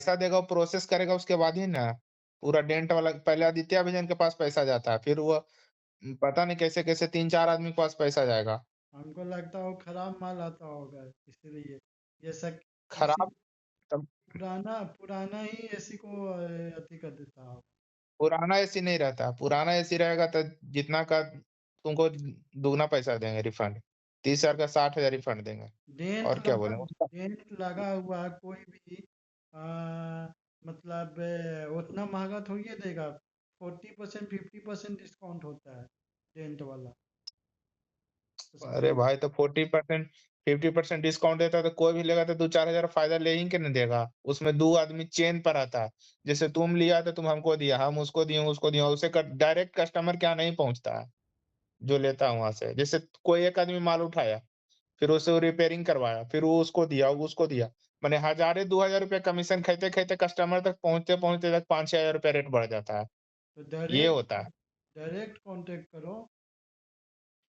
पैसा देगा, वो प्रोसेस करेगा उसके बाद ही ना, पूरा डेंट वाला पहले आदित्य विजन के पास पैसा जाता है, फिर वो पता नहीं कैसे-कैसे 3-4 आदमी के पास पैसा जाएगा। हमको लगता है वो खराब माल आता होगा, इसीलिए ये सब किसी खराब तब पुराना पुराना ही एसी को अति कर देता होगा। पुराना एसी नहीं रहता, पुराना एसी रहेगा तो जितना का तुमको दुगना पैसा देंगे रिफंड, 30,000 का 60,000 रिफंड देंगे, और क्या बोलें उसका। डेंट लगा हुआ है कोई भी मतलब उतना महंगा थोड़ी ही देगा। 40% 50% डिस्काउंट होता है डेंट वाला उसमें। अरे भाई तो 40% 50% डिस्काउंट देता है तो कोई भी लेगा तो 2-4 हज़ार फायदा ले ही के नहीं देगा। उसमें 2 आदमी चेन पर आता है। जैसे तुम लिया तो तुम हमको दिया, हम उसको दिए, उसे डायरेक्ट कस्टमर के यहाँ नहीं पहुँचता है, जो लेता है वहाँ से। जैसे कोई एक आदमी माल उठाया, फिर उसे वो रिपेयरिंग करवाया, फिर वो उसको दिया। माने हज़ारे 2,000 रुपए कमीशन खाते-खाते कस्टमर तक पहुँचते-पहुँचते तक 5-6 हज़ार रुपया रेट बढ़ जाता है। तो ये होता है। डायरेक्ट कांटेक्ट करो।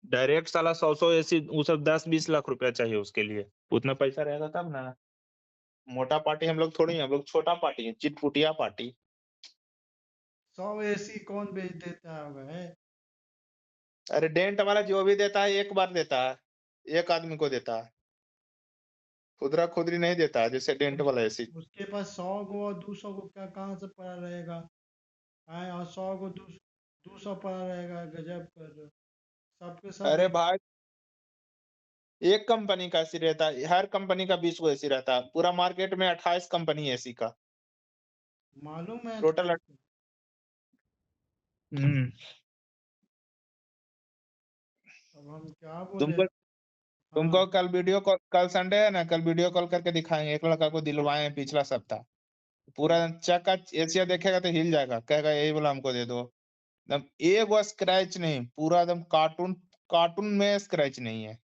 डायरेक्ट साला 100-100 एसी वो सब 10-20 लाख रुपया चाहिए उसके लिए। उतना पैसा रहेगा तब ना। मोटा पार्टी हम लोग थोड़ी हैं, हम लोग छोटा पार्टी है, चिटपुटिया पार्टी। 100 एसी कौन बेच देता होगा है? अरे डेंट वाला जो भी देता है एक बार देता है, एक आदमी को देता है। खुदरा-खुदरी नहीं देता है जैसे डेंट उस, वाला एसी। उसके पास 100 गो और 200 गो क्या कहाँ से पड़ा रहेगा? आए और 100 गो 200 पड़ा रहेगा, गजब कर रहे हो। सबके सब अरे एक भाई, एक कंपनी का एसी रहता है, हर कंपनी का 20 गो एसी रहता है। पूरा मार्केट में 28 कंपनी है एसी का। मालूम है टोटल हुँ, अब हम क्या बोले। तुमको तुमको हाँ। कल संडे है ना, कल वीडियो कॉल करके दिखाएँगे। एक लड़का को दिलवाए हैं पिछला सप्ताह। पूरा हाँ। चक्का एशिया देखेगा तो हिल जाएगा, कहेगा यही वाला हमको दे दो। एकदम एगो स्क्रैच नहीं, पूरा एकदम कार्टून कार्टून में स्क्रैच नहीं है।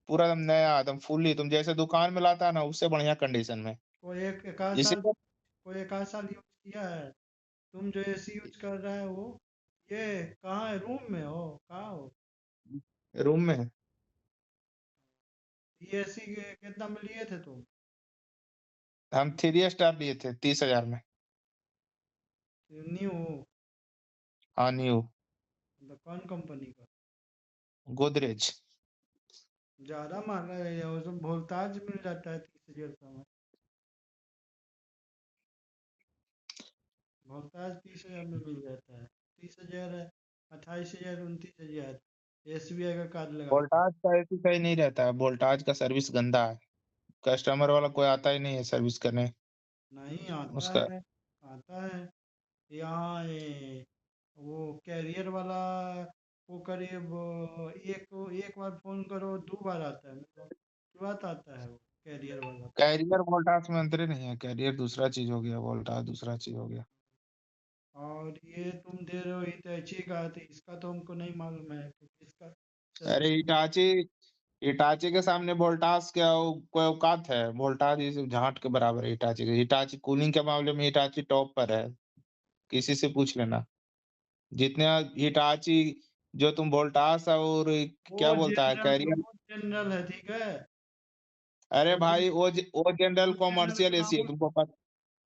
पूरा एकदम नया एकदम फुल्ली तुम जैसे दुकान में लाता है ना, उससे बढ़िया कंडीशन में। कोई एक आध साल इसीलिए कोई एक आध साल यूज किया है? तुम जो एसी यूज कर रहे हो ये कहाँ है? रूम में हो? कहाँ हो? रूम में है। ये एसी कितना में लिए थे तुम? हम 3 स्टार लिए थे 30,000 में। न्यू? हाँ, न्यू मतलब कौन कंपनी का? गोदरेज। ज़्यादा महंगा है ये, उसमें वोल्टाज मिल जाता है 30,000 का में। वोल्टाज 30,000 में मिल जाता है। 30,000 है, 28,000 29,000। एसबीआई का कार्ड लगा के। वोल्टास का एसी सही नहीं रहता है, वोल्टास का सर्विस गंदा है। कस्टमर वाला कोई आता ही नहीं है सर्विस करने। नहीं आता उसका है, आता है। यहाँ ये वो कैरियर वाला वो करीब एक एक बार फोन करो 2 बार आता है, मतलब तुरंत आता है वो कैरियर वाला। कैरियर वोल्टास में अंतर ही नहीं है। कैरियर दूसरा चीज़ हो गया, वोल्टास दूसरा चीज़ हो गया। और ये तुम दे रहे हो हिटैची का, तो इसका तो हमको नहीं मालूम है क्योंकि इसका अरे सर्विस। हिटाची के सामने वोल्टास क्या कोई औकात है? वोल्टास इस झाट के बराबर है हिटाची के। हिटाची कूलिंग के मामले में हिटाची टॉप पर है, किसी से पूछ लेना। जितने हिटाची जो तुम वोल्टास और वो क्या बोलता है जनरल कैरियर। वो जनरल है, ठीक है। अरे वो भाई वो जनरल जनरल कॉमर्शियल का एसी है नाम तुमको पता।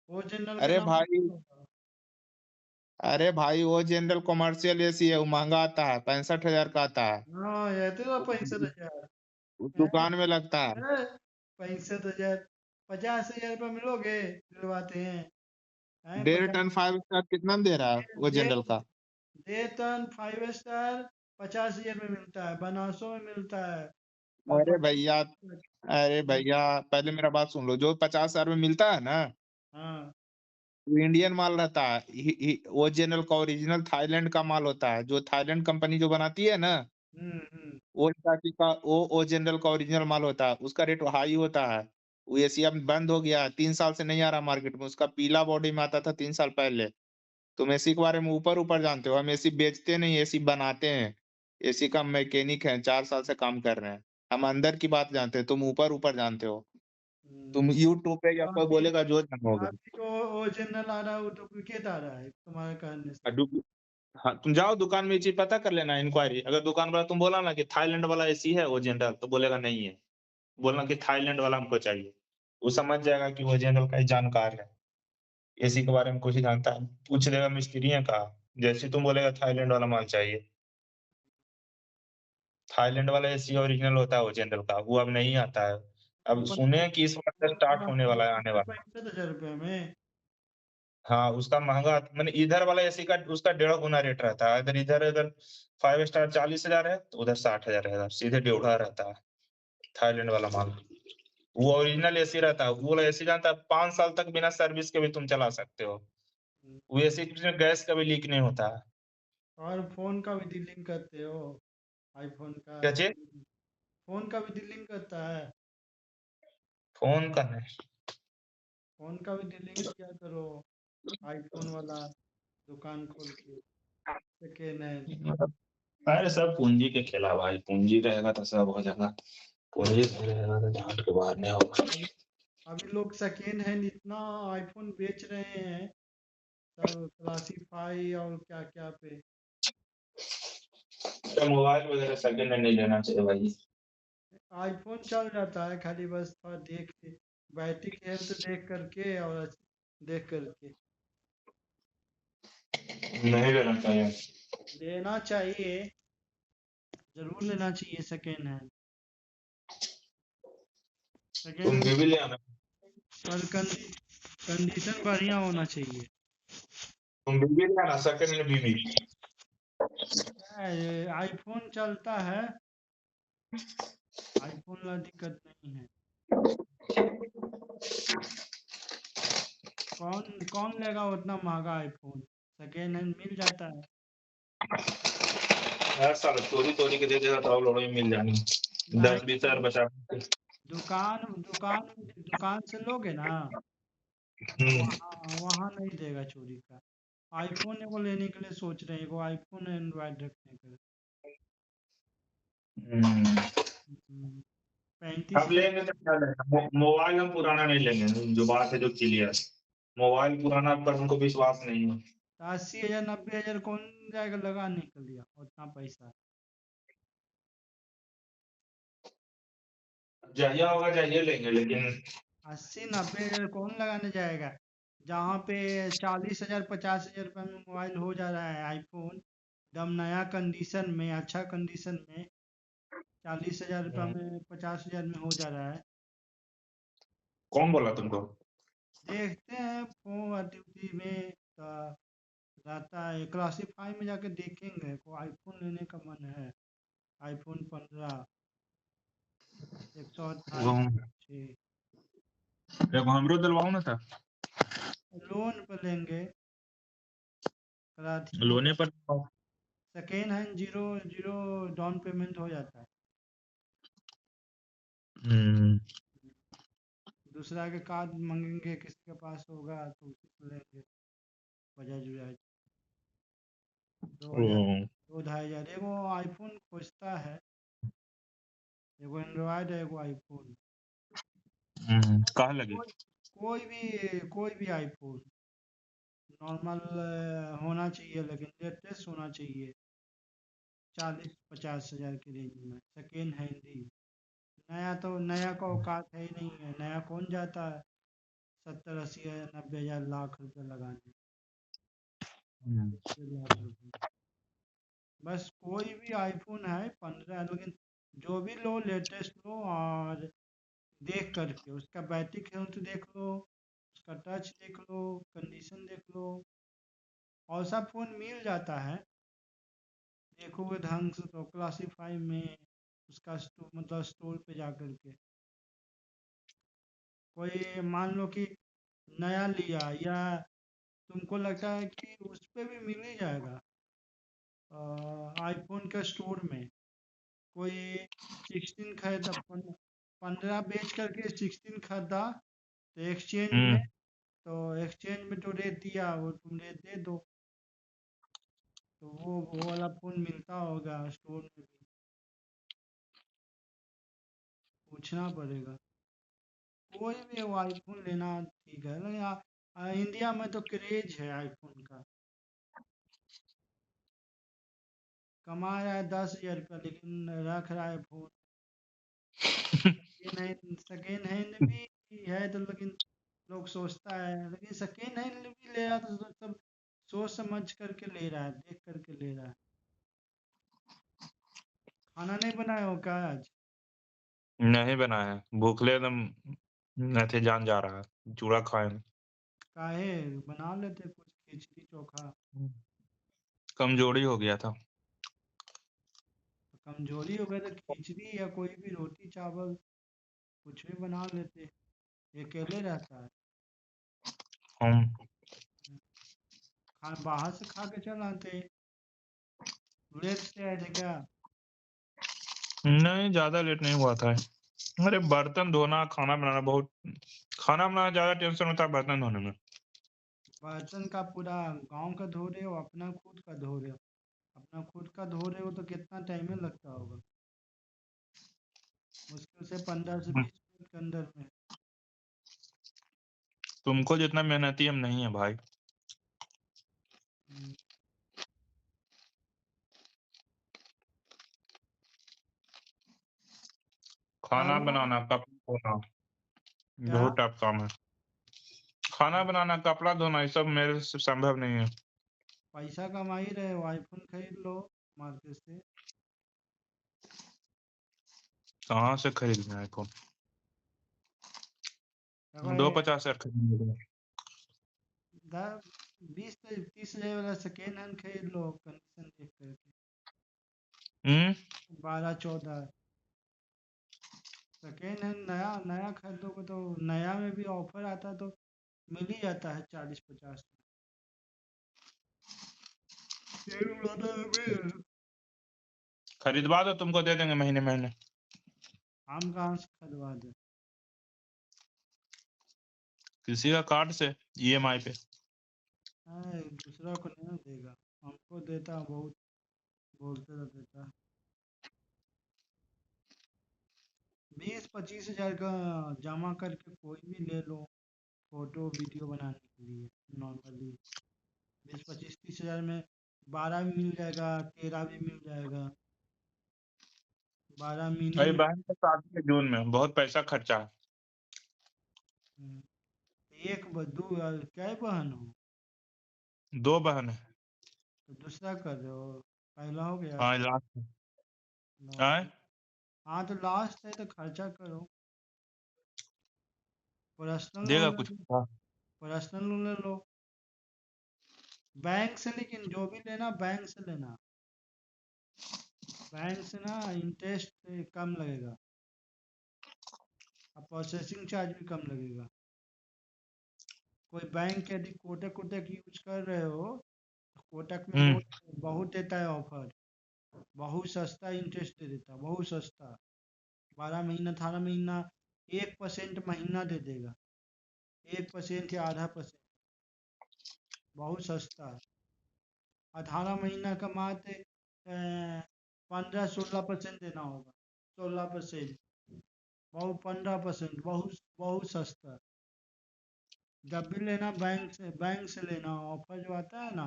वो जनरल का अरे नाम भाई होगा। अरे भाई वो जनरल कॉमर्शियल एसी है, वो महंगा आता है, 65,000 का आता है। हाँ ये तो 65,000 वो है। दुकान में लगता है। 65,000, 50,000 रुपये मिलोगे दिलवाते हैं। हैं 1.5 50? टन 5 स्टार कितना में दे रहा है वो दे जनरल का? देतन 5 स्टार 50,000 में मिलता है, बनासों में मिलता है। और अरे भैया अरे हाँ। भैया पहले मेरा बात सुन लो, जो 50,000 में मिलता है ना, हाँ। वो इंडियन माल रहता है। वो जनरल का ओरिजिनल थाईलैंड का माल होता है, जो थाईलैंड कंपनी जो बनाती है ना, हम्म। वो हिटाची का वो जनरल का ओरिजिनल माल होता है। उसका रेट हाई होता है। वो एशिया में बंद हो गया है, 3 साल से नहीं आ रहा मार्केट में। उसका पीला बॉडी में आता था 3 साल पहले। तुम एसी के बारे में ऊपर-ऊपर जानते हो, हम एसी बेचते नहीं, एसी बनाते हैं। एसी का मैकेनिक हैं, 4 साल से काम कर रहे हैं। हम अंदर की बात जानते हैं, तुम ऊपर-ऊपर जानते हो। हम्म। तुम यूट्यूब पे या तो कोई अभी बोलेगा जो जानोगे। अभी तो ओरिजिनल आ रहा है, वो डुप्लीकेट आ रहा है तुम्हारे कहने से। डुप्ली हाँ, तुम जाओ दुकान में ये चीज़ पता कर लेना इंक्वायरी। अगर दुकान वाला तुम बोला ना कि थाईलैंड वाला एसी है ओरिजिनल तो बोलेगा नहीं है। बोलना कि थाईलैंड वाला हमको चाहिए। वो समझ जाएगा कि वो जनरल का ही जानकार है, एसी के बारे में कुछ जानता है, पूछ लेगा मिस्त्री है कहाँ? जैसे तुम बोलेगा थाईलैंड वाला माल चाहिए, थाईलैंड वाला एसी ओरिजिनल होता है वो जनरल का, वो अब नहीं आता है। अब वो सुने हैं कि इस बार से स्टार्ट होने वाला है, आने वाला है। 65,000 रुपये में। हाँ, उसका महँगा माने इधर वाला एसी का उसका डेढ़ गुना रेट रहता है। इधर 5 स्टार 40,000 है, तो उधर 60,000 रहेगा, सीधे डेढ़ा रहता है, थाईलैंड वाला माल। वो ओरिजिनल एसी रहता है, वो वाला एसी जानता है 5 साल तक बिना सर्विस के भी तुम चला सकते हो। वो एसी में गैस कभी लीक नहीं होता है। और फ़ोन का भी डीलिंग करते हो? आईफ़ोन का क्या चीज़? फ़ोन का भी डीलिंग करता है? फ़ोन का नहीं। फ़ोन का भी डीलिंग किया करो, आईफ़ोन वाला दुकान खोल के, सेकेंड हैंड। अरे सब पूँजी के खेला भाई, पूँजी रहेगा तो सब हो जाएगा। पूँजी नहीं रहेगा तो झाँट के बाहर नहीं होगा। अभी अभी लोग सेकेंड हैंड इतना आईफ़ोन बेच रहे हैं, सब क्लासीफाई और क्या-क्या पे। तो मोबाइल वगैरह सेकंड हैंड नहीं लेना चाहिए भाई। आईफ़ोन चल जाता है, खाली बस थोड़ा देख के, बैटरी की हेल्थ देख करके और देख करके। नहीं लेना चाहिए। लेना चाहिए, ज़रूर लेना चाहिए सेकेंड हैंड। सेकेंड तुम हैंड भी ले आना। पर कंडीशन बढ़िया होना चाहिए। तुम भी ले आना सेकंड हैंड बीवी। क्या है, ये आईफ़ोन चलता है, आईफ़ोन वाला दिक्कत नहीं है। कौन कौन लेगा उतना महँगा आईफ़ोन? सेकेंड हैंड मिल जाता है। यार साला चोरी-तोरी के दे देगा तो और लोगों में मिल जानी। नहीं 10-20 हज़ार बचा के। दुकान दुकान दुकान से लोगे ना, तो हुँ। वहाँ वहाँ नहीं देगा चोरी का। आईफ़ोन एगो लेने के लिए सोच रहे हैं, एगो आईफ़ोन एंड्रॉयड रखने के लिए। हुँ। 35 अब हज़ार। लेंगे तो क्या लेना? मोबाइल हम पुराना नहीं लेंगे, जो बात है जो क्लियर है। मोबाइल पुराना पर हमको विश्वास नहीं है। 80,000 90,000 कौन जाएगा लगाने के लिए उतना पैसा? जहिया होगा जहिया लेंगे लेकिन 80-90,000 कौन लगाने जाएगा? जहाँ पे 40,000 50,000 रुपये में मोबाइल हो जा रहा है आईफ़ोन, एकदम नया कंडीशन में, अच्छा कंडीशन में, 40,000 रुपये हुँ। में 50,000 में हो जा रहा है। कौन बोला तुमको? देखते हैं फ़ोन ड्यूटी में रहता है, क्लासीफाई में जाके देखेंगे। को आईफ़ोन लेने का मन है, आईफ़ोन 15 वो 128 एगो हमरो दिलवाओ ना था। लोन पर लेंगे, कराठी हो लोने पर second hand zero zero down payment हो जाता है। हुँ। दूसरा के कार्ड मांगेंगे, किसके पास होगा तो उसी को लेंगे, बजाज बजाज। 2,000 ओह! 2-2,500 एगो आईफोन खोजता है, एगो एंड्रॉयड है, एगो आईफोन। कहाँ लगी? कोई कोई भी आईफोन नॉर्मल होना चाहिए, लेकिन लेटेस्ट होना चाहिए। 40-50 हज़ार की रेंज में सेकेंड हैंड ही। नया का औकात है ही नहीं है, नया कौन जाता है 70-80 हज़ार 90,000 लाख रुपए लगाने। हुँ। 1 लाख रुपए बस। कोई भी आईफोन है 15, लेकिन जो भी लो लेटेस्ट लो, और देख करके उसका बैटरी हेल्थ देख लो, उसका टच देख लो, कंडीशन देख लो। और सब फ़ोन मिल जाता है, देखोगे ढंग से तो क्लासीफाई में, उसका मतलब स्टोर पे जा कर के। कोई मान लो कि नया लिया, या तुमको लगता है कि उस पे भी मिल ही जाएगा आईफोन के स्टोर में। कोई 16 खरीदा, 15 बेच करके 16 खरीदा, तो हुँ। एक्सचेंज में जो रेट दिया वो तुम रेट दे दो, तो वो वाला फ़ोन मिलता होगा स्टोर में भी। पूछना पड़ेगा। कोई भी वो आईफोन लेना ठीक है, लेकिन इंडिया में तो क्रेज है आईफोन का। कमा रहा है 10,000 रुपया, लेकिन रख रहा है फ़ोन। सेकेंड हैंड भी ही है तो, लेकिन लोग सोचता है, लेकिन सेकेंड हैंड भी ले रहा तो सब सोच समझ करके ले रहा है, देख करके ले रहा है। खाना नहीं बनाए हो क्या आज? नहीं बनाया है, भूखले एकदम नथे जान जा रहा है, चूड़ा खाएंगे। काहे बना लेते कुछ खिचड़ी चोखा। कमजोरी हो गया था। तो कमजोरी हो गई तो खिचड़ी या कोई भी रोटी चावल कुछ भी बना लेते, ये अकेले रहता है। हम खा बाहर से खा के चल आते, लेट से आए थे क्या? नहीं, ज्यादा लेट नहीं हुआ था। अरे बर्तन धोना, खाना बनाना ज्यादा टेंशन होता है बर्तन धोने में। बर्तन का पूरा गांव का धो रहे हो, अपना खुद का धो रहे हो? अपना खुद का धो रहे हो तो कितना टाइम में लगता होगा? मुश्किल से 15 से 20 मिनट के अंदर में। तुमको जितना मेहनती हम नहीं है भाई। हम्म, क्या खाना हुआ? बनाना, कपड़ा धोना क्या? बहुत टफ काम है। खाना बनाना, कपड़ा धोना, ये सब मेरे से संभव नहीं है। पैसा कमा ही रहे हो, आईफोन खरीद लो मार्केट से। कहाँ से खरीदना है आईफोन? देखो 250 खरीद। 20 से 30 हज़ार वाला सेकेंड हैंड खरीद लो, कंडीशन देख करके। हम्म 12-14 सेकेंड हैंड। नया नया खरीदोगे तो नया में भी ऑफर आता है तो मिल ही जाता है 40-50 में। तेल उड़ाना है बे। खरीदवा दो, तुमको दे देंगे महीने महीने। हम कहाँ से खरीदवा दे? किसी का कार्ड से ईएमआई पे। दूसरा को नहीं देगा, हमको देता बहुत, बोलते तो देता। 20-25 हज़ार का जमा करके कोई भी ले लो, फोटो वीडियो बनाने के लिए नॉर्मली। 20-25-30 हज़ार में 12 भी मिल जाएगा, 13 भी मिल जाएगा, 12 मिनी अरे में। बहन का शादी है जून में, बहुत पैसा खर्चा है। हम्म, एक दो क्या बहन हो? 2 बहन है। तो दूसरा कर रहे हो? पहला हो गया। हाँ, लास्ट लास्ट। है। हाँ तो लास्ट है तो खर्चा करो। पर्सनल लोन देगा ले कुछ। लो। पर्सनल लोन ले लो बैंक से, लेकिन जो भी लेना बैंक से लेना। बैंक से ना इंटरेस्ट कम लगेगा और प्रोसेसिंग चार्ज भी कम लगेगा। कोई बैंक यदि कोटक कोटक यूज कर रहे हो तो कोटक में हम्म बहुत बहुत देता है ऑफर, बहुत सस्ता इंटरेस्ट दे देता, बहुत सस्ता। 12 महीना 18 महीना 1% महीना दे देगा, 1% या आधा परसेंट, बहुत सस्ता। 18 महीना कमाते 15-16% देना होगा, 16%, बहुत 15%, बहुत बहुत सस्ता। जब भी लेना बैंक से लेना, ऑफर जो आता है ना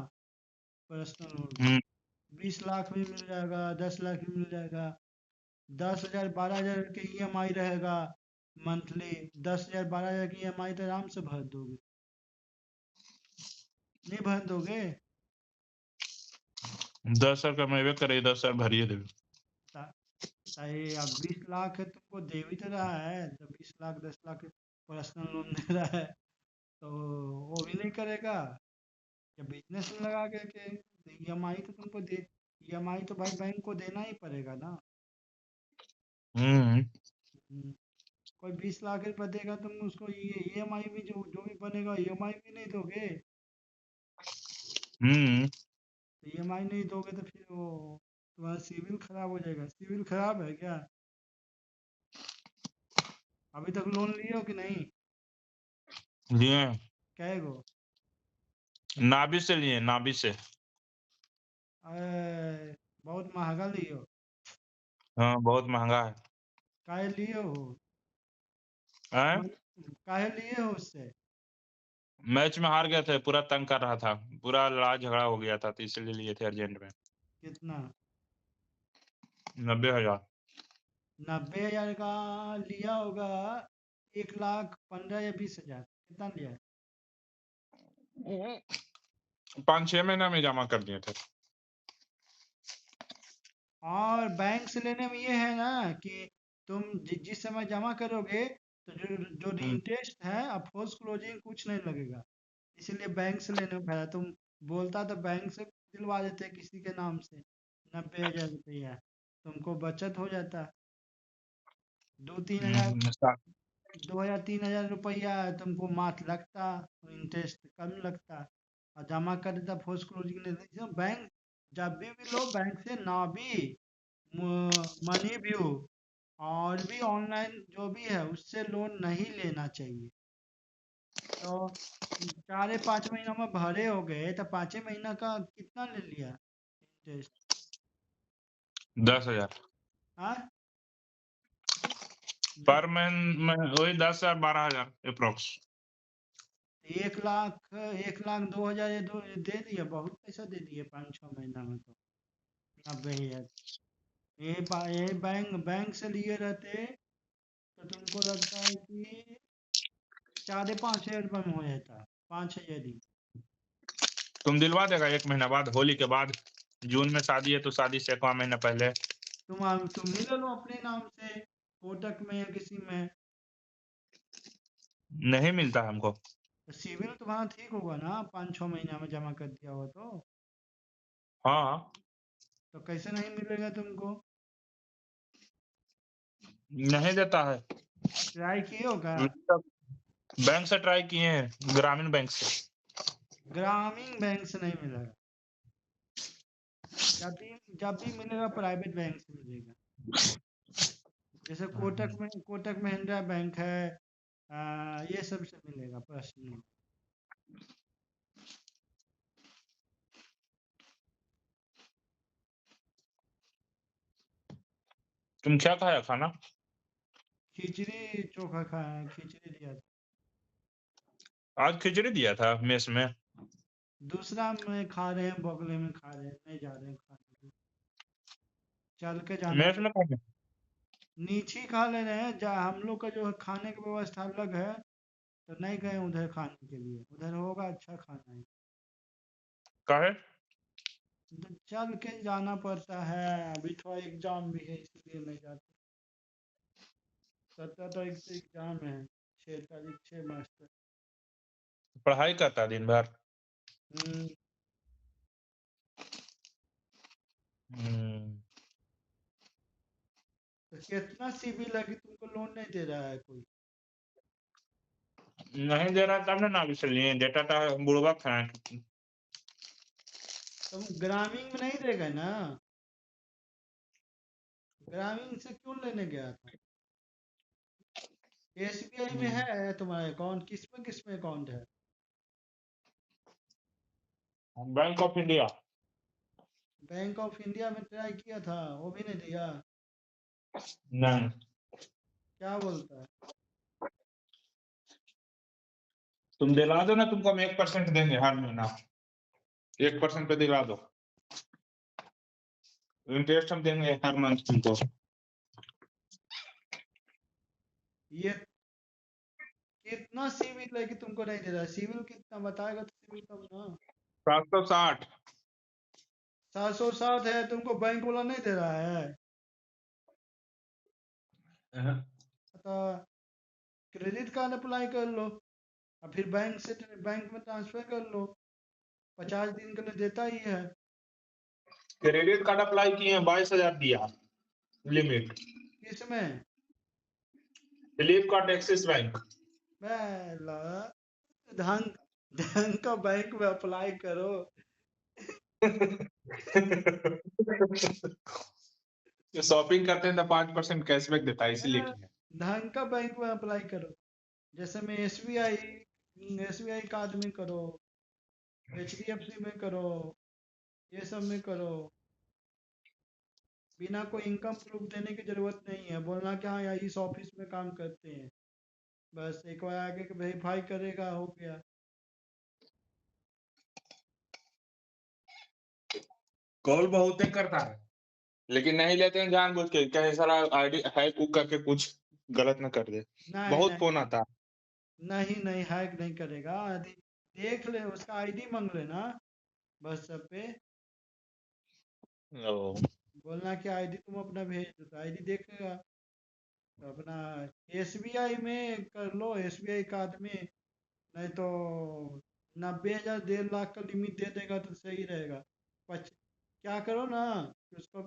पर्सनल लोन का, हम्म 20 लाख भी मिल जाएगा, 10 लाख भी मिल जाएगा। 10 हज़ार 12 हज़ार के EMI रहेगा मंथली। 10 हज़ार 12 हज़ार की EMI तो आराम से भर दोगे, नहीं भर दोगे? 10 साल कमेबे करे, 10 साल भरिए देवे। ये अब 20 लाख है, तुमको दे भी तो रहा है, तो 20 लाख 10 लाख पर्सनल लोन दे रहा है तो वो भी नहीं करेगा। जब बिजनेस में लगा के EMI तो तुमको दे, EMI तो भाई बैंक को देना ही पड़ेगा ना। हम्म हम्म, कोई 20 लाख रुपये देगा, तुम उसको ये EMI भी जो भी बनेगा EMI भी नहीं दोगे। हम्म तो EMI नहीं दोगे तो फिर वो तुम्हारा सिविल खराब हो जाएगा। सिविल खराब है क्या? अभी तक लोन लिए हो कि नहीं? लिए। कै गो? नाभि से लिए, नाभि से। बहुत महंगा लिए हो। हाँ, बहुत महंगा है। काहे लिए हो? हैं? काहे लिए हो उससे? मैच में हार गए थे, पूरा तंग कर रहा था, पूरा लड़ाई झगड़ा हो गया था, तो इसलिए लिए थे अर्जेंट में। कितना? 90,000। 90 हज़ार का लिया होगा, 1,15,000 या 20,000 कितना लिया है? 5-6 महीना में जमा कर दिए थे। और बैंक से लेने में ये है ना कि तुम जिस समय जमा करोगे तो जो इंटरेस्ट है अब पोस्ट क्लोजिंग कुछ नहीं लगेगा, इसीलिए बैंक से लेने में फायदा। तुम बोलता तो बैंक से दिलवा देते किसी के नाम से 90,000 रुपया, तुमको बचत हो जाता। 2-3 हजार 2,000-3,000 रुपया तुमको माथ लगता, इंटरेस्ट कम लगता और जमा कर देता पोस्ट क्लोजिंग नहीं। बैंक जब भी लो बैंक से ना भी मनी व्यू और भी ऑनलाइन जो भी है उससे लोन नहीं लेना चाहिए। तो 4-5 महीना में भरे हो गए तो 5 महीना का कितना ले लिया इंटरेस्ट? 10,000 हाँ पर महीने वही 10,000 12,000 अप्रोक्स। 1,00,000 2,000 ये दे दिए, बहुत पैसा दे दिए 5-6 महीना में तो 90,000। ये बैंक से लिए रहते तो तुमको लगता है कि 4,500 रुपये में हो जाता, 5,000 ही। तुम दिलवा देगा 1 महीना बाद, होली के बाद। जून में शादी है तो शादी से 1 महीना पहले। तुम ही ले लो अपने नाम से कोटक में या किसी में। नहीं मिलता हमको। तो सिविल तुम्हारा ठीक होगा ना, 5-6 महीना में जमा कर दिया हो हाँ, तो कैसे नहीं मिलेगा तुमको? नहीं देता है। ट्राई किए होगा? बैंक से ट्राई किए हैं, ग्रामीण बैंक से। ग्रामीण बैंक से नहीं मिलेगा, जब भी मिलेगा प्राइवेट बैंक से मिलेगा। जैसे कोटक महिंद्रा बैंक है, ये सब से मिलेगा पर्सनल। तुम क्या खाया खाना? खिचड़ी चोखा खाया, खिचड़ी दिया था। आज खिचड़ी दिया था मेस में। दूसरा में खा रहे हैं, बगले में खा रहे हैं, नहीं जा रहे हैं खाने। चल के जाना मेस में खाने? नीचे ही खा ले रहे हैं, जहाँ हम लोग का जो है खाने की व्यवस्था अलग है, तो नहीं गए उधर खाने के लिए, उधर होगा अच्छा खाना है। काहे? तो चल के जाना पड़ता है, अभी थोड़ा एग्जाम भी है इसलिए नहीं जाते। 17 तारीख से एग्जाम है, 6 तारीख 6 मार्च तक। पढ़ाई करता दिन भर। हम्म, हम्म, तो कितना सिबिल है कि तुमको लोन नहीं दे रहा है कोई? नहीं दे रहा तब ना अभी से लिए देता था, बुड़बक है। तुम ग्रामीण में नहीं देगा ना? ग्रामीण से क्यों लेने गया था? एसबीआई में है तुम्हारा अकाउंट? किस में अकाउंट है? Bank of India. Bank of India में ट्राई किया था, वो भी नहीं दिया? नहीं, क्या बोलता है? तुम दिला दो ना, तुमको हम 1% देंगे हर महीना। 1% पे दिला दो, इंटरेस्ट हम देंगे हर मंथ तुमको। ये कितना सिविल है कि तुमको नहीं दे रहा है? सिविल कितना बताएगा तो सिविल तब ना। 760। 760 है, तुमको बैंक वाला नहीं दे रहा है? तो क्रेडिट कार्ड अप्लाई कर लो और फिर बैंक में ट्रांसफर कर लो, 50 दिन के लिए देता ही है। क्रेडिट कार्ड अप्लाई किए हैं, 22,000 दिया लिमिट। किसमें? Flipkart, axis bank. बेला ढंग ढंग का बैंक में अप्लाई करो। शॉपिंग करते हैं तो 5% कैशबैक देता है, इसीलिए किया। ढंग का बैंक में अप्लाई करो, जैसे में एसबीआई कार्ड में करो, एचडीएफसी में करो, ये सब में करो। बिना कोई इनकम प्रूफ देने की जरूरत नहीं है, बोलना कि हाँ यार इस ऑफिस में काम करते हैं, बस एक बार आगे के वेरीफाई करेगा, हो गया। कॉल बहुत ही करता है, लेकिन नहीं लेते हैं जानबूझ के, कहीं सारा आईडी हैक करके कुछ गलत ना कर दे। नहीं बहुत नहीं फोन आता नहीं नहीं, हैक नहीं करेगा। यदि देख ले, उसका आईडी मांग लेना व्हाट्सएप पे, है। ओ, बोलना कि आईडी तुम अपना भेज दो, तो आईडी देखेगा। तो अपना एसबीआई में कर लो, एसबीआई कार्ड में। नहीं तो 90,000 1.5 लाख का लिमिट दे देगा तो सही रहेगा। क्या करो ना कि उसको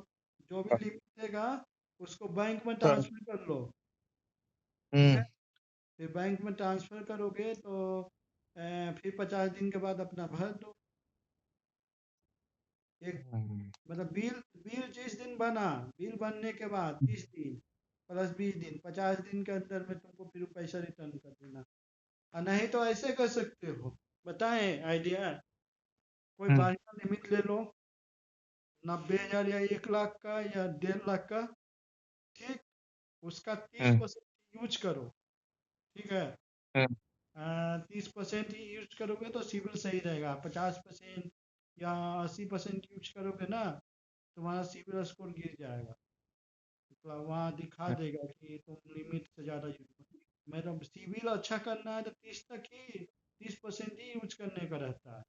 जो भी लिमिट देगा उसको बैंक में हाँ, ट्रांसफर कर लो। ठीक है, हम्म, फिर बैंक में ट्रांसफर करोगे तो फिर 50 दिन के बाद अपना भर दो। एक हम्म, मतलब बिल बिल जिस दिन बना, बिल बनने के बाद 30 दिन प्लस 20 दिन, 50 दिन के अंदर में तुमको फिर पैसा रिटर्न कर देना। और नहीं तो ऐसे कर सकते हो, बताएं आइडिया। कोई हम्म, बढ़िया लिमिट ले लो, 90,000 या 1 लाख का या 1.5 लाख का। ठीक, उसका तीस हम्म, परसेंट यूज करो। ठीक है, हम्म, 30% ही यूज करोगे तो सिविल सही रहेगा। 50% या 80% यूज करोगे ना, तुम्हारा सिविल स्कोर गिर जाएगा। तो वहाँ दिखा देगा कि तुम लिमिट से ज़्यादा यूज। मतलब सिविल अच्छा करना है तो 30% ही यूज करने का रहता है,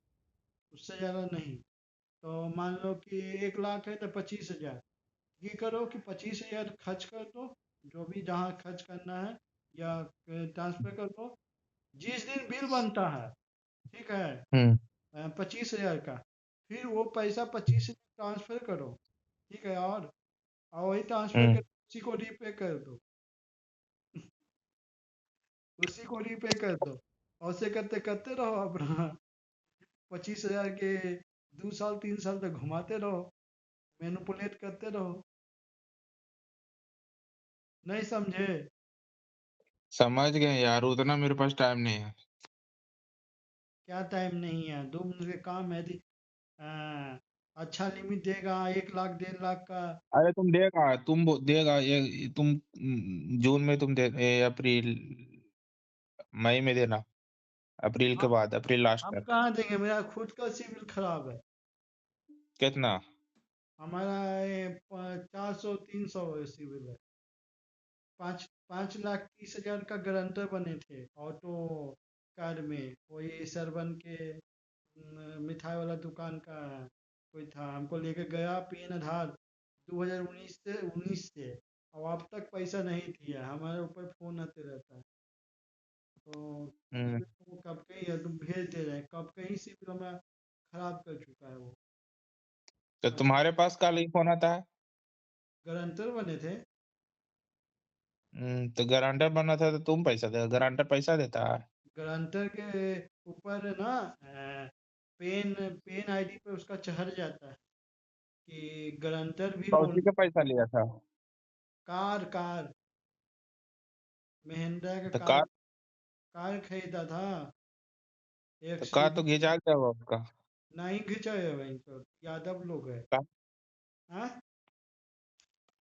उससे ज़्यादा नहीं। तो मान लो कि 1 लाख है तो 25,000। ये करो कि 25,000 खर्च कर दो, जो भी जहाँ खर्च करना है, या ट्रांसफर कर दो जिस दिन बिल बनता है। ठीक है, हम्म, 25,000 का, फिर वो पैसा 25,000 ट्रांसफर करो। ठीक है, और वही ट्रांसफर कर हम्म। उसी को रीपे कर दो, उसी को रीपे कर दो। और से करते करते रहो अपना 25,000 के 2 साल 3 साल तक घुमाते रहो, मैनिपुलेट करते रहो। नहीं समझे? समझ गए यार, उतना मेरे पास टाइम नहीं है। क्या टाइम नहीं है? 2 मिनट के काम है यदि अच्छा लिमिट देगा 1 लाख 1.5 लाख का। अरे तुम देगा, देगा ये तुम जून में तुम दे अप्रैल मई में देना। अप्रैल के हम बाद, अप्रैल लास्ट हम तक। कहाँ देंगे, मेरा खुद का सिविल खराब है। कितना? हमारा ये 400 300 सिविल है। 5,30,000 का गारंटर बने थे ऑटो कार में, वही सरवन के मिठाई वाला दुकान का कोई था, हमको लेके गया पेन आधार 2019 से और अब तक पैसा नहीं दिया। हमारे ऊपर फोन आते रहता है। तो हम्म। सिविल तो वो कब के ही है, तुम भेज दे रहे हैं, कब के ही सिविल हमारा खराब कर चुका है वो। तो तुम्हारे पास कल ही फोन आता है? गारंटर बने थे। तो गारंटर बनना था तो तुम पैसा दे, गारंटर पैसा देता है? गारंटर के ऊपर ना पेन पेन आईडी पे उसका चढ़ जाता है कि गारंटर भी तो होना। उसी का पैसा लिया था? कार कार महिंद्रा का तो कार, कार कार खरीदा था तो कार तो एक्सयूवी। घिचा क्या हुआ उसका? नहीं घिंचाए वहीं तो यादव लोग है। कार हाँ,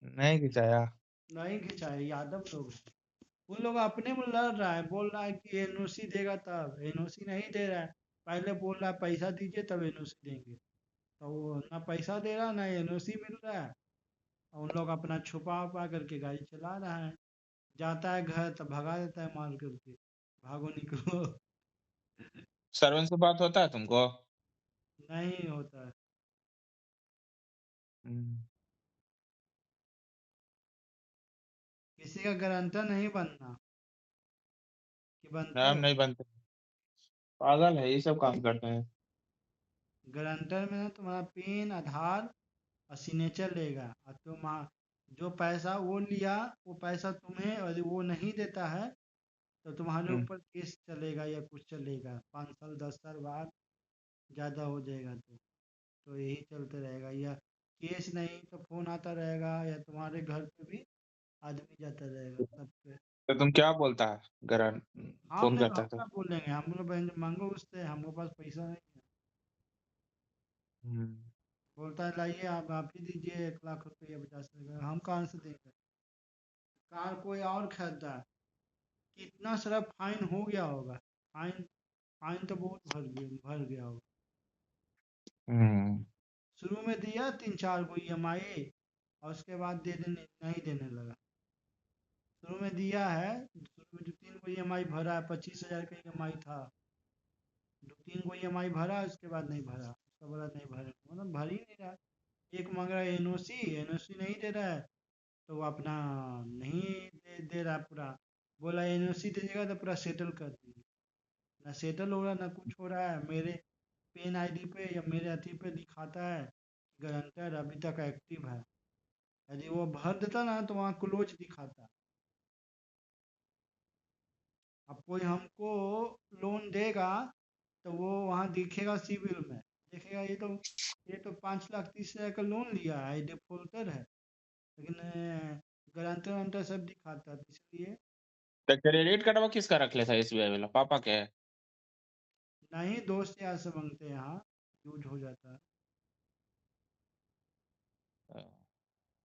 नहीं घिचाया? नहीं घिंचाए, यादव लोग हैं। उन लोग अपने में लड़ रहा है, बोल रहा है कि एनओसी देगा, तब एनओसी नहीं दे रहा है। पहले बोल रहा है पैसा दीजिए तब एनओसी देंगे, तो वो ना पैसा दे रहा ना एनओसी मिल रहा है। और उन लोग अपना छुपा उपा करके गाड़ी चला रहा है। जाता है घर तब भगा देता है मार करके, भागो निकलो। सरवन से बात होता है तुमको? नहीं होता है। हम्म। किसी का गारंटर नहीं बनना, कि बनते नाम हो? नहीं बनते। पागल है, ये सब काम करते हैं। गारंटर में ना तुम्हारा पेन आधार और सिग्नेचर लेगा, और तुम जो पैसा वो लिया वो पैसा तुम्हें, और वो नहीं देता है तो तुम्हारे हम्म। ऊपर केस चलेगा या कुछ चलेगा, 5 साल 10 साल बाद ज़्यादा हो जाएगा तो यही चलते रहेगा। या केस नहीं तो फोन आता रहेगा, या तुम्हारे घर पे भी आदमी जाता रहेगा सब पे। तो तुम क्या बोलता है गरन हम फोन नहीं, करता हम है तो? क्या बोलेंगे, हम लोग मांगो उससे, हमको पास पैसा नहीं है। हम्म। बोलता है लाइए आप ही दीजिए 1 लाख रुपया 50 हजार, हम कहाँ से देंगे? कार कोई और खरीदा है, कितना सारा फाइन हो गया होगा। फाइन फाइन तो बहुत भर गया होगा। हम्म। शुरू में दिया 3 4 को ईएमआई, और उसके बाद दे देने नहीं देने लगा। शुरू में दिया है, शुरू में 2-3 को EMI भरा है, 25,000 का EMI था, 2-3 को EMI भरा, उसके बाद नहीं भरा, उसका बोला नहीं भरे, मतलब भर ही नहीं रहा। एक मांग रहा है NOC नहीं दे रहा है, तो वो अपना नहीं दे रहा पूरा, बोला NOC दीजिएगा तो पूरा सेटल कर दीजिए, ना सेटल हो रहा ना कुछ हो रहा है। मेरे पेन ID पे या मेरे अथी पे दिखाता है गारंटर अभी तक एक्टिव है, यदि वो भर देता ना तो वहाँ क्लोज दिखाता। अब कोई हमको लोन देगा तो वो वहाँ दिखेगा सिविल में, देखेगा ये तो 5,30,000 का लोन लिया है, डिफॉल्टर है, लेकिन गारंटर वारंटर सब दिखाता है, तो इसलिए तो क्रेडिट कार्ड किसका रख लेता SBI वाला, पापा के है? नहीं, दोस्त यार से मांगते हैं, यहाँ यूज हो जाता है,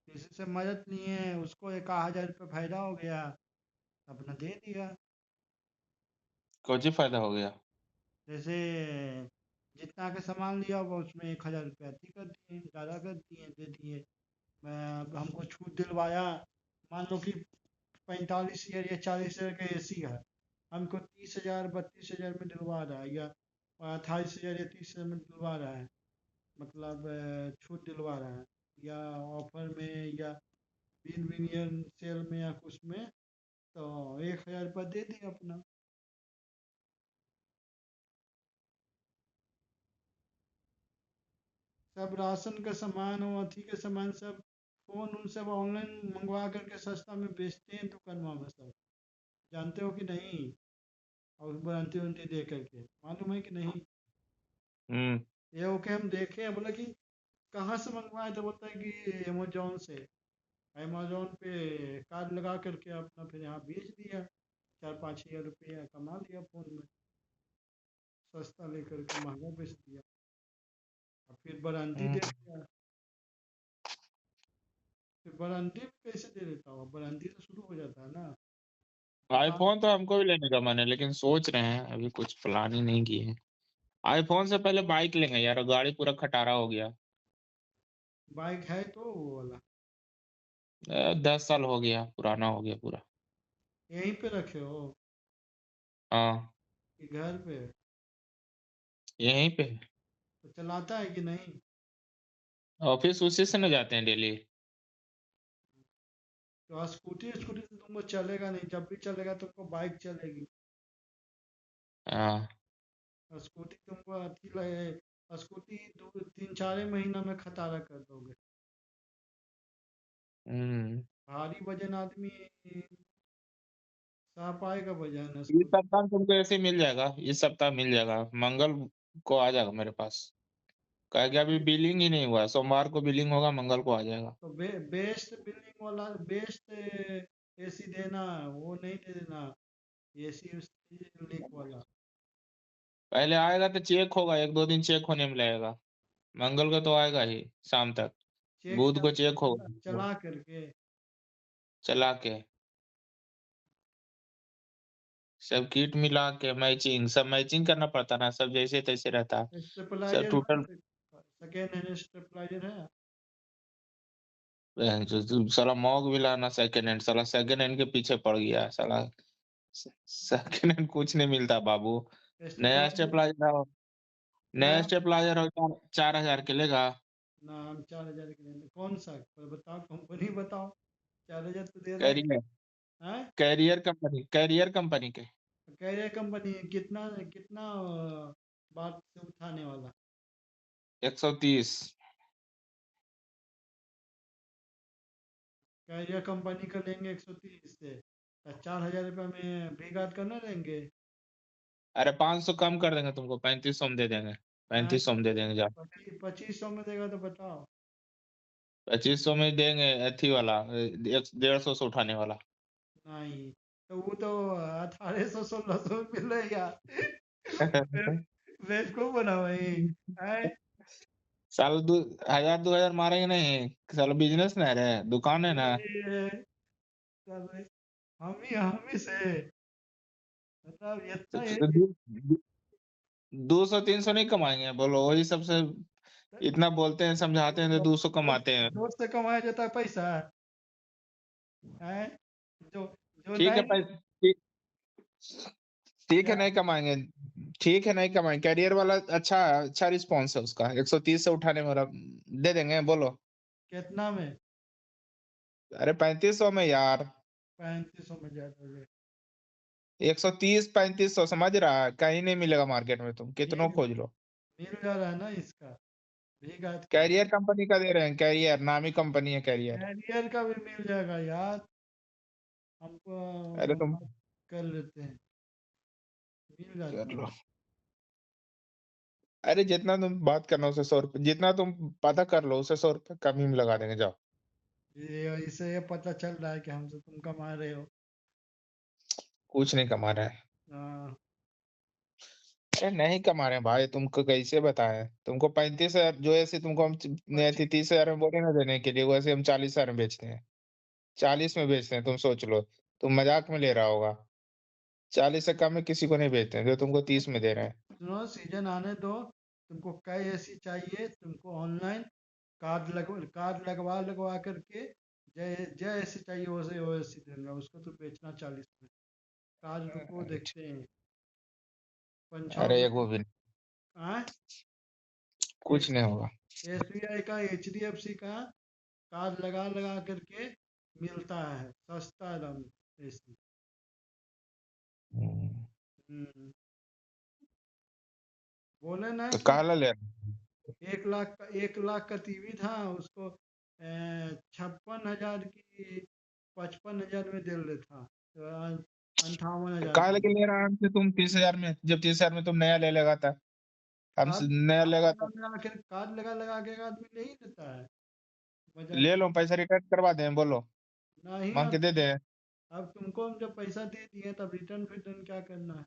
किसी से मदद नहीं है, उसको 1,000 रुपये फायदा हो गया, अपना दे दिया। कुछ ही फायदा हो गया। जैसे जितना का सामान लिया होगा उसमें 1,000 रुपये अति कर दिए, ज़्यादा कर दिए, दे दिए। हमको छूट दिलवाया, मान लो कि 45,000 या 40,000 का AC है, हमको 30,000 32,000 में दिलवा रहा है, या 28,000 या 30,000 में दिलवा रहा है, मतलब छूट दिलवा रहा है, या ऑफर में, या विन विनियन सेल में, या कुछ में, तो 1,000 रुपये दे दिए अपना। सब राशन का सामान और अथी के सामान सब फोन उन सब ऑनलाइन मंगवा करके सस्ता में बेचते हैं दुकानों में सब, जानते हो कि नहीं? और वारंटी वारंटी दे करके, मालूम है कि नहीं? हम्म। ये ओके, हम देखे हैं, बोला कि कहाँ से मंगवाए, तो बोलता है कि अमेजोन से। अमेजोन पे कार्ड लगा करके अपना फिर यहाँ बेच दिया, 4-5 हज़ार रुपया कमा लिया फोन में, सस्ता लेकर के महंगा बेच दिया, और फिर वारंटी दे दिया। फिर वारंटी भी कैसे दे देता हूँ, वारंटी तो शुरू हो जाता है ना दुकान। आईफोन तो हमको भी लेने का मन है, लेकिन सोच रहे हैं, अभी कुछ प्लान ही नहीं किए हैं। आईफोन से पहले बाइक लेंगे यार, गाड़ी पूरा खटारा हो गया। बाइक है तो वो वाला 10 साल हो गया, पुराना हो गया पूरा। यहीं पे रखे हो हाँ, कि घर पे? यहीं पे। तो चलाता है कि नहीं? ऑफिस उसी से न जाते हैं डेली। तो स्कूटी स्कूटी तो तुमको चलेगा नहीं, जब भी चलेगा तुमको बाइक चलेगी। हाँ। और स्कूटी तुमको अथी लगे, स्कूटी 2-3-4 महीना में खटारा कर दोगे, हम्म। भारी वजन आदमी सह पाएगा वजन इस स्कूटी? सप्ताह तुमको ऐसे ही मिल जाएगा, इस सप्ताह मिल जाएगा, मंगल को आ जाएगा मेरे पास। कह गया अभी बिलिंग ही नहीं हुआ है, सोमवार को बिलिंग होगा, मंगल को आ जाएगा। तो बेस्ट बिल्डिंग वाला, बेस्ट AC देना, वो नहीं दे देना, AC लीक वाला। पहले आएगा तो चेक होगा, 1-2 दिन चेक होने में लगेगा। मंगल को तो आएगा ही शाम तक। चेक बुध को चेक होगा चला करके चला के, सब किट मिला के मैचिंग, सब मैचिंग करना पड़ता ना, सब जैसे तैसे रहता। सब स्टेपलाइजर टोटल। है, सेकेंड हैंड स्टेपलाइजर है। जो साला मॉग भी लाना सेकंड हैंड, साला सेकंड हैंड के पीछे पड़ गया साला। सेकंड हैंड कुछ नहीं मिलता बाबू। नया स्टेपलाइजर स्टेपलाइजर हो, नया नया स्टेपलाइजर हो 4,000 के लेगा। नाम 4,000 के लेंगे, कौन सा पर बताओ, कंपनी बताओ, 4,000 तो दे रहे कैरियर हैं। कैरियर कंपनी के। कैरियर कंपनी कितना कितना बात से उठाने वाला? 130। कैरियर कंपनी का लेंगे 130 से, तो 4,000 रुपये में भीगात करना लेंगे। अरे 500 कम कर देंगे तुमको, 3500 में दे देंगे। 3500 में दे देंगे जा। 2500 में देगा तो बताओ। 2500 में देंगे, एथी वाला 150 से उठाने वाला। नहीं, तो वो तो 1,800 1,600 में मिलेगा। बेवकूफ बना भाई है। साल 1000-2000 मारेंगे नहीं, साला बिजनेस ना रहे, दुकान है ना। ये सब हम ही से, मतलब इतना ये 200-300 नहीं कमाएंगे, बोलो वही सबसे। इतना बोलते हैं, समझाते हैं तो 200 कमाते हैं। दोस्त से कमाया जाता है पैसा है, जो तो ठीक है नहीं ठीक ठीक है क्या नहीं कमाएँगे। ठीक है नहीं कमाएँगे, कैरियर वाला अच्छा रिस्पॉन्स है उसका, 130 से उठाने में दे देंगे बोलो। कितना में? अरे 3500 में यार, 3500 में ज्यादा हो जाए। 130 3500 समझ रहा है? कहीं नहीं मिलेगा मार्केट में तुम कितनों मिल खोज लो। मिल जा रहा है ना इसका, भीगात का। कैरियर कंपनी का दे रहे हैं, कैरियर नामी कंपनी है कैरियर। कैरियर का भी मिल जाएगा यार, हमको अरे तुम बात कर लेते हैं, मिल कर जाता है। लो। अरे जितना तुम बात करना उससे 100 रुपए जितना तुम पता कर लो उससे 100 रुपए कम ही में लगा देंगे जाओ। ये इससे ये पता चल रहा है कि हमसे तुम कमा रहे हो। कुछ नहीं कमा रहे हैं। हाँ, अरे नहीं कमा रहे हैं भाई, तुमको कैसे बताएँ? तुमको 35,000 जो ऐसे तुमको हम पच्चीस 30,000 में बोले ना देने के लिए, वैसे हम 40,000 में बेचते हैं। 40 में बेचते हैं, तुम सोच लो। तुम मज़ाक में ले रहा होगा। 40 से कम में किसी को नहीं बेचते हैं, जो तुमको 30 में दे रहे हैं। सुनो, सीजन आने दो, तुमको कै एसी चाहिए, तुमको ऑनलाइन कार्ड लगवा लगवा करके जय जय एसी चाहिए वो एसी दूंगा, उसको तो बेचना 40 में। कार्ड रुको देखते हैं, 5-6 अरे एक वो महीने। भी नहीं, हाँ, कुछ नहीं होगा। एस बी आई का, एच डी एफ सी का कार्ड लगा लगा करके मिलता है सस्ता दाम एसी। हुँ, हम्म, बोले ना तो कि काला ले रहे हैं? 1 लाख का टीवी था, उसको 56,000 की 55,000 में दे रहे था, तो 58,000 काहे का। लेके ले रहा है हमसे तुम 30,000 में, जब 30,000 में तुम नया ले लेगा था। हमसे नया लेगा कार्ड तो लगा लगा के एक आदमी ले ही लेता है, मजाक। ले लो, पैसा रिटर्न करवा दें, बोलो। नहीं, माँग के दे दें। अब तुमको हम जब पैसा दे दिए तब रिटर्न फिटर्न क्या करना है?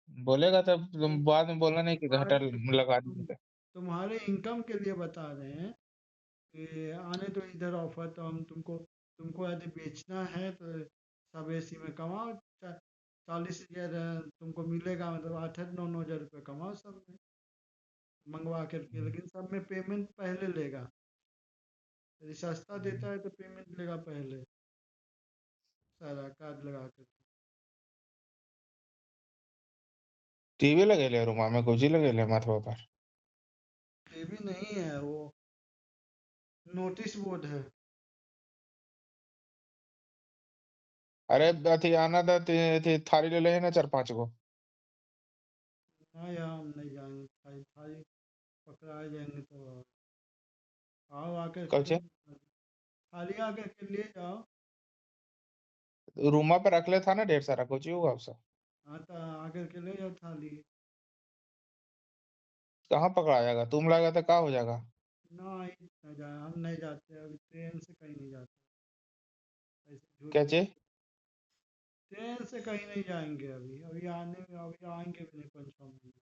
बोलेगा तब तुम तुम बाद में बोलना नहीं कि तुम्हारे घाटा लगा तुम दिए थे। तुम्हारे इनकम के लिए बता रहे हैं कि आने दो इधर ऑफर, तो हम तुमको तुमको यदि बेचना है तो सब एसी में कमाओ, 40,000 तुमको मिलेगा, मतलब 8-9 हज़ार रुपये कमाओ सब में मंगवा करके, लेकिन सब में पेमेंट पहले लेगा। यदि सस्ता देता है तो पेमेंट लेगा पहले, सारा कार्ड लगा कर। टीवी लगेले रूमा में, कुछ ही लगेले माथवा पर। टीवी नहीं है वो, नोटिस बोर्ड है। अरे अथी आना था थी थाली ले लेना 4-5 गो। हाँ यार, हम नहीं जाएंगे, थाली थाली पकड़ा जाएंगे तो आओ आकर कब के, से थाली आकर के ले जाओ। रूमा पर रख ले था ना ढेर सारा, कुछ ही हुआ उससे। हाँ तो आकर के ले जाओ थाली। कहाँ पकड़ा जाएगा, तुम लाएगा तो का हो जाएगा। नहीं न जाए, हम नहीं जाते, अभी ट्रेन से कहीं नहीं जाते, ऐसे झूठ क्या बोल। चीज? ट्रेन से कहीं नहीं जाएंगे, अभी अभी आने में, अभी आएंगे भी नहीं 5-6 महीने।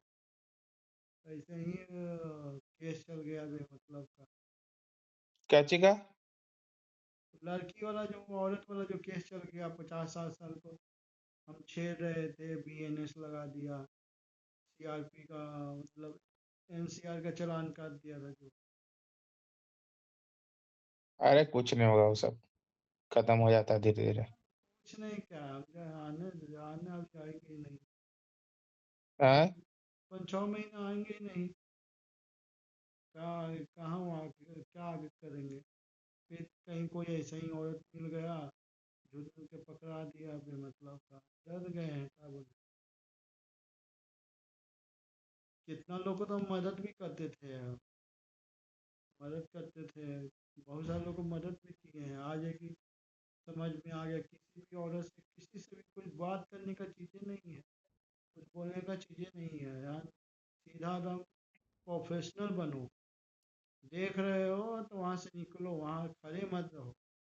ऐसे ही केस चल गया बेमतलब का, क्या चीज का? लड़की वाला जो, औरत वाला जो केस चल गया, 50-60 साल को हम छेड़ रहे थे, BNS लगा दिया, CRP का, मतलब NCR का चालान काट दिया था जो। अरे कुछ नहीं होगा, वो सब खत्म हो जाता है धीरे धीरे। कुछ नहीं, क्या आने आने अब जाएंगे ही नहीं, हाँ? 5-6 महीने आएंगे ही नहीं, कहाँ वहाँ क्या आगे करेंगे? फिर कहीं कोई ऐसा ही औरत मिल गया, झूठ मूठ के पकड़ा दिया बेमतलब का, डर गए हैं क्या बोले। कितना लोग को तो हम मदद भी करते थे यार, मदद करते थे, बहुत सारे लोग को मदद भी किए हैं। आज है कि समझ में आ गया, किसी भी औरत से, किसी से भी कुछ बात करने का चीज़ें नहीं है, कुछ बोलने का चीज़ें नहीं है यार, सीधा एकदम प्रोफेशनल बनो। देख रहे हो तो वहाँ से निकलो, वहाँ खड़े मत रहो।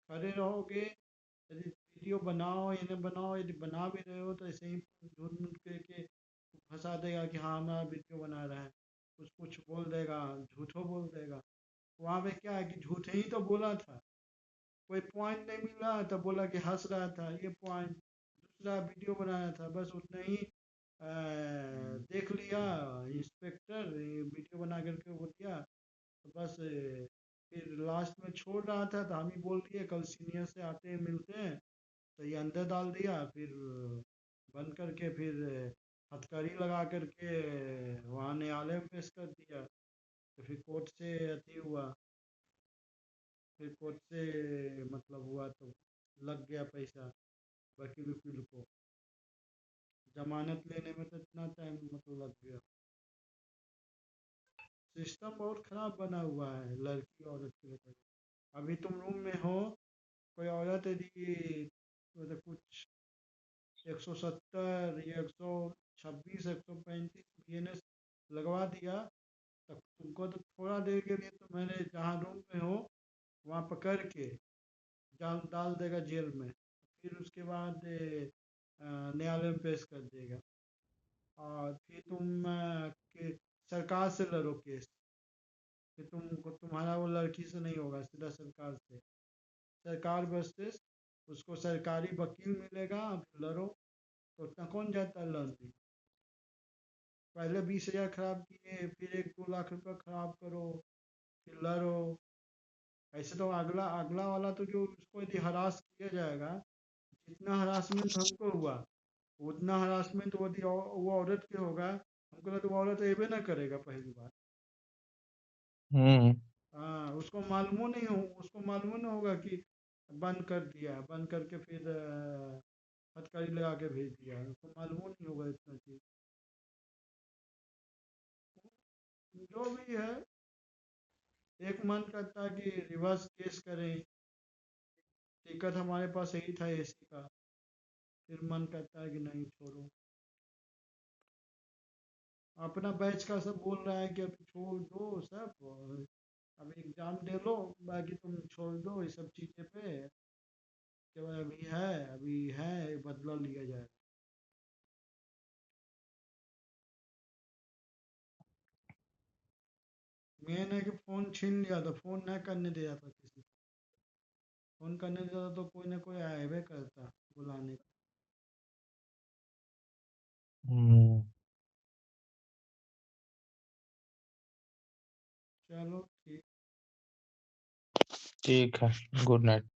खड़े रहोगे, यदि वीडियो बनाओ या न बनाओ, यदि बना भी रहे हो तो ऐसे ही झूठ मूठ के फंसा देगा कि हाँ हमारा वीडियो बना रहा है, कुछ कुछ बोल देगा, झूठो बोल देगा। वहाँ पे क्या है कि झूठ ही तो बोला था, कोई पॉइंट नहीं मिल रहा तो बोला कि हंस रहा था, ये पॉइंट, दूसरा वीडियो बनाया था, बस उतना ही देख लिया इंस्पेक्टर, वीडियो बना करके वो दिया, तो बस फिर लास्ट में छोड़ रहा था तो हम ही बोल दिए कल सीनियर से आते हैं मिलते हैं, तो ये अंदर डाल दिया, फिर बंद करके फिर हथकड़ी लगा करके वहाँ न्यायालय में पेश कर दिया। तो फिर कोर्ट से अथी हुआ, फिर कोर्ट से मतलब हुआ तो लग गया पैसा वकील वकील को। जमानत लेने में तो इतना टाइम मतलब लग गया। सिस्टम बहुत खराब बना हुआ है लड़की औरत के लेकर। अभी तुम रूम में हो, कोई औरत यदि मतलब कुछ 170 या 126 135 BNS लगवा दिया, तब तुमको तो थोड़ा देर के लिए तो मैंने जहाँ रूम में हो वहाँ पकड़ के डाल डाल देगा जेल में। फिर उसके बाद न्यायालय में पेश कर देगा, और फिर तुम सरकार से लड़ो केस। फिर तुम्हारा वो लड़की से नहीं होगा, सीधा सरकार से। सरकार वर्सेस उसको सरकारी वकील मिलेगा, फिर लड़ो। तो उतना कौन जाता है लड़ने? पहले 20,000 खराब किए, फिर 1-2 लाख रुपए खराब करो, फिर लड़ो। ऐसे तो अगला अगला वाला तो जो उसको यदि हरास किया जाएगा, जितना हरासमेंट हमको हुआ उतना हरासमेंट वो यदि वो औरत के होगा, हमको लगा तो वो औरत एबे ना करेगा पहली बार। हम्म। हाँ, उसको मालूम नहीं होगा कि बंद कर दिया, बंद करके फिर हथकड़ी लगा के भेज दिया, उसको मालूम नहीं होगा इतना चीज। जो भी है, एक मन करता है कि रिवर्स केस करें। टिकट हमारे पास यही था AC का, फिर मन करता है कि नहीं छोड़ो। अपना बैच का सब बोल रहा है कि अभी छोड़ दो सब, और अभी एग्जाम दे लो, बाकी तुम छोड़ दो ये सब चीज़ें पे। केवल अभी है बदला लिया जाए। मेन है कि फ़ोन छीन लिया था, फ़ोन नहीं करने दिया था किसी को। फ़ोन करने देता तो कोई ना कोई आएबे करता बुलाने। हम्म। चलो ठीक। ठीक है। Good night.